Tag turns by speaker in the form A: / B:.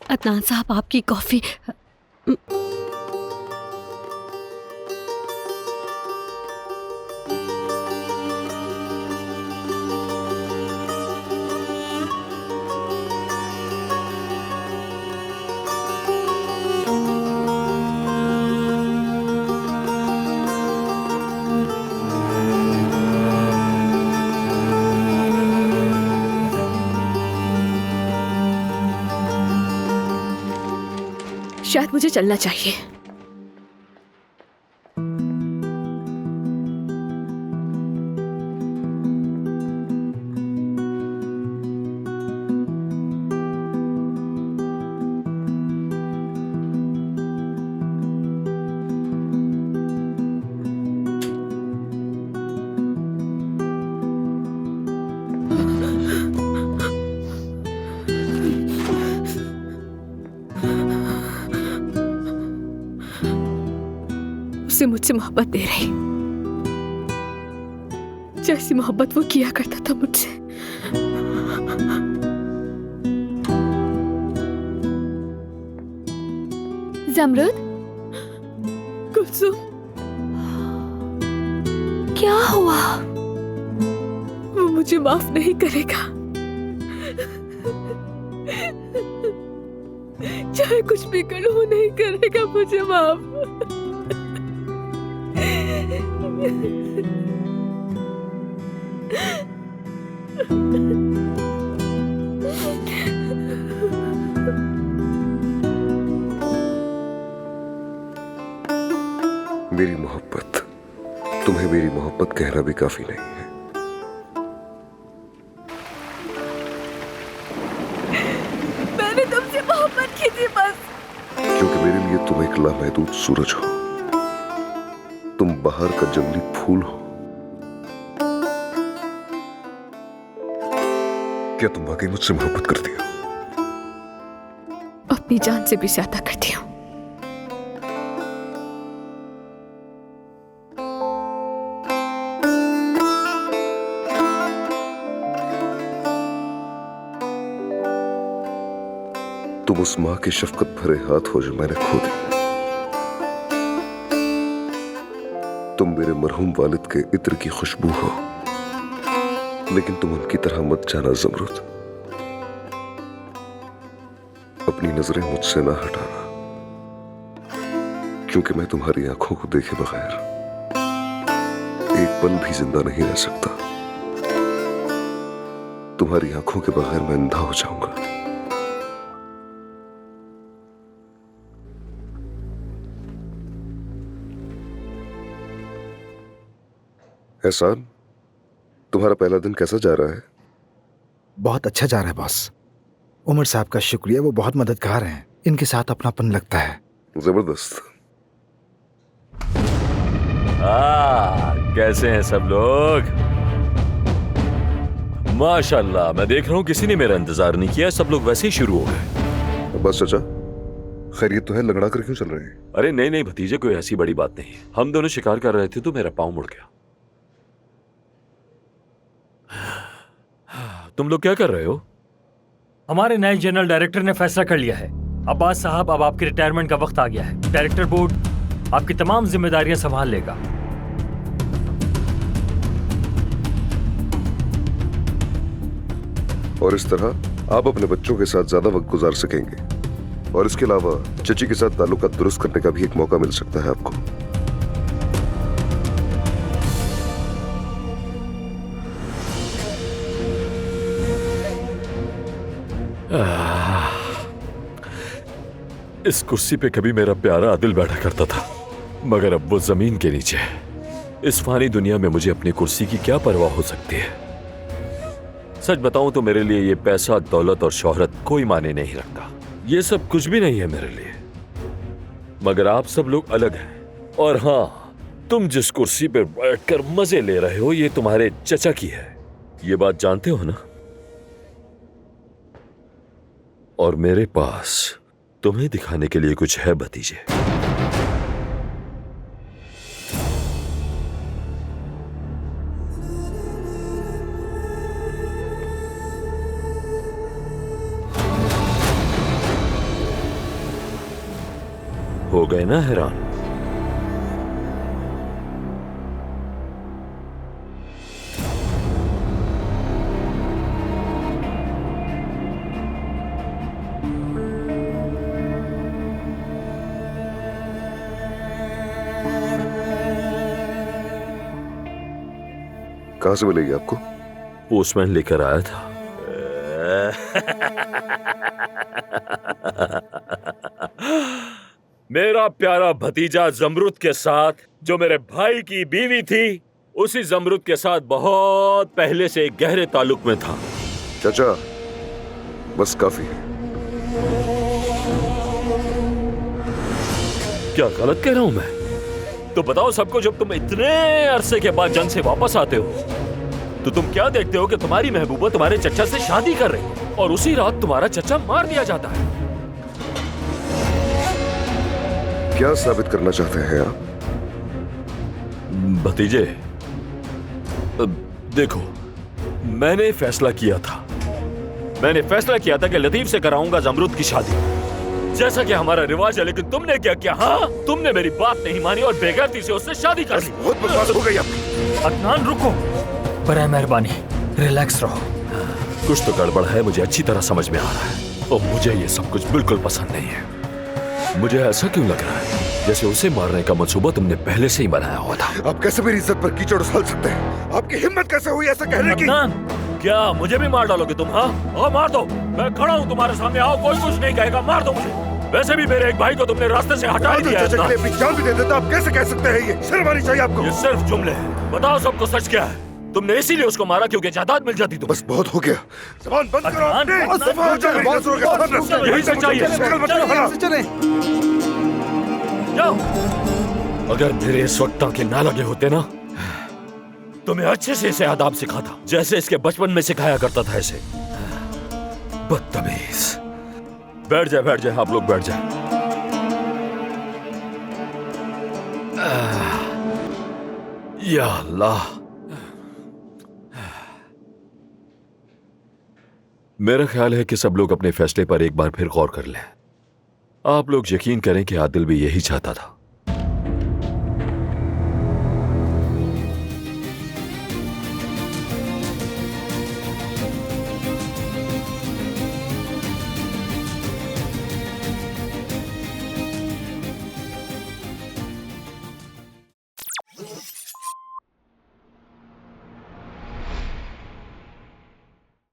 A: अदनान साहब, आपकी कॉफी। शायद मुझे चलना चाहिए। उसे मुझसे मोहब्बत दे रही, जैसी मोहब्बत वो किया करता था मुझसे। ज़मरुद, कुलसुम, क्या हुआ? वो मुझे माफ नहीं करेगा, चाहे कुछ भी करूं वो नहीं करेगा मुझे माफ।
B: मेरी मोहब्बत, तुम्हें मेरी मोहब्बत कहना भी काफी नहीं है।
A: मैंने तुमसे मोहब्बत की थी बस,
B: क्योंकि मेरे लिए तुम एक लामहदूद सूरज हो, तुम बाहर का जंगली फूल हो। क्या तुम वाकई मुझसे मोहब्बत करती हो?
A: अपनी जान से भी ज्यादा करती हूँ।
B: तुम उस मां के शफकत भरे हाथ हो जो मैंने खो दिए। तुम मेरे मरहूम वालिद के इत्र की खुशबू हो, लेकिन तुम उनकी तरह मत जाना ज़मरुद। अपनी नजरें मुझसे ना हटाना, क्योंकि मैं तुम्हारी आंखों को देखे बगैर एक पल भी जिंदा नहीं रह सकता। तुम्हारी आंखों के बगैर मैं अंधा हो जाऊंगा। एहसान, तुम्हारा पहला दिन कैसा जा रहा है?
C: बहुत अच्छा जा रहा है बॉस। उमर साहब का शुक्रिया, वो बहुत मददगार हैं। इनके साथ अपनापन लगता है।
B: जबरदस्त।
D: कैसे हैं सब लोग? माशाल्लाह, मैं देख रहा हूँ किसी ने मेरा इंतजार नहीं किया, सब लोग वैसे ही शुरू हो गए।
B: बस चाचा, खैरियत तो है? लगड़ा कर क्यों चल रहे हैं?
D: अरे नहीं नहीं भतीजे, कोई ऐसी बड़ी बात नहीं है। हम दोनों शिकार कर रहे थे तो मेरा पाँव मुड़ गया। तुम लोग क्या कर रहे हो?
E: हमारे नए जनरल डायरेक्टर ने फैसला कर लिया है। अब्बास साहब, अब आपके रिटायरमेंट का वक्त आ गया है। डायरेक्टर बोर्ड आपकी तमाम जिम्मेदारियां संभाल लेगा।
B: और इस तरह आप अपने बच्चों के साथ ज्यादा वक्त गुजार सकेंगे, और इसके अलावा चची के साथ ताल्लुकात दुरुस्त करने का भी एक मौका मिल सकता है आपको।
D: इस कुर्सी पे कभी मेरा प्यारा आदिल बैठा करता था, मगर अब वो जमीन के नीचे है। इस फानी दुनिया में मुझे अपनी कुर्सी की क्या परवाह हो सकती है? सच बताऊं तो मेरे लिए ये पैसा, दौलत और शोहरत कोई माने नहीं रखता। ये सब कुछ भी नहीं है मेरे लिए। मगर आप सब लोग अलग हैं। और हाँ, तुम जिस कुर्सी पे बैठकर मजे ले रहे हो, ये तुम्हारे चचा की है। ये बात जानते हो ना? और मेरे पास तुम्हें दिखाने के लिए कुछ है भतीजे। हो गए ना हैरान?
B: कहां से मिलेगी आपको?
D: पोस्टमैन लेकर आया था। मेरा प्यारा भतीजा जमरुद के साथ, जो मेरे भाई की बीवी थी, उसी जमरुद के साथ बहुत पहले से एक गहरे ताल्लुक में था।
B: चाचा, बस काफी है।
D: क्या गलत कह रहा हूं मैं? तो बताओ सबको, जब तुम इतने अरसे के बाद जंग से वापस आते हो तो तुम क्या देखते हो कि तुम्हारी महबूबा तुम्हारे चचा से शादी कर रही है और उसी रात तुम्हारा चचा मार दिया जाता है।
B: क्या साबित करना चाहते हैं आप?
D: भतीजे, देखो, मैंने फैसला किया था कि लतीफ से कराऊंगा जमरुद की शादी, जैसा कि हमारा रिवाज है। लेकिन तुमने क्या किया? हाँ, तुमने मेरी बात नहीं मानी और बेगैरती से उससे शादी कर ली।
B: बहुत बकवास हो गई आपकी।
E: अदनान रुको, बराए मेहरबानी रिलैक्स रहो।
D: कुछ तो गड़बड़ है, मुझे अच्छी तरह समझ में आ रहा है और मुझे ये सब कुछ बिल्कुल पसंद नहीं है। मुझे ऐसा क्यों लग रहा है जैसे उसे मारने का मंसूबा तुमने पहले से ही बनाया हुआ था।
B: आप कैसे मेरी इज्जत पर कीचड़ उछाल सकते हैं? आपकी हिम्मत कैसे हुई ऐसा कहने की?
E: अदनान,
D: क्या मुझे भी मार डालोगे तुम? हाँ, और मार दो, मैं खड़ा हूँ तुम्हारे सामने, आओ, कोई कुछ नहीं कहेगा, मार दो मुझे। वैसे भी मेरे एक भाई को तुमने रास्ते से हटा दिया है।
B: चाचा के लिए अपनी जान भी दे देता, आप कैसे कह सकते हैं? ये शर्म आनी चाहिए आपको।
D: ये सिर्फ जुमले हैं। बताओ सबको सच क्या है? तुमने इसीलिए उसको मारा क्योंकि जायदाद मिल जाती तुम्हें।
B: बस बहुत हो गया, जबान बंद करो
E: अदनान,
B: अपनी।
E: अदनान,
B: दफा हो जाओ,
E: बहुत
B: नजरों के सामने।
D: यही सच चाहिए। जाओ। अगर मेरे इस वक्त टांके ना लगे होते ना, तो मैं अच्छे से इसे आदाब सिखाता, जैसे इसके बचपन में सिखाया करता था इसे। बदतमीज। बैठ जाए आप लोग, बैठ जाए। या अल्लाह, मेरा ख्याल है कि सब लोग अपने फैसले पर एक बार फिर गौर कर लें। आप लोग यकीन करें कि आदिल भी यही चाहता था।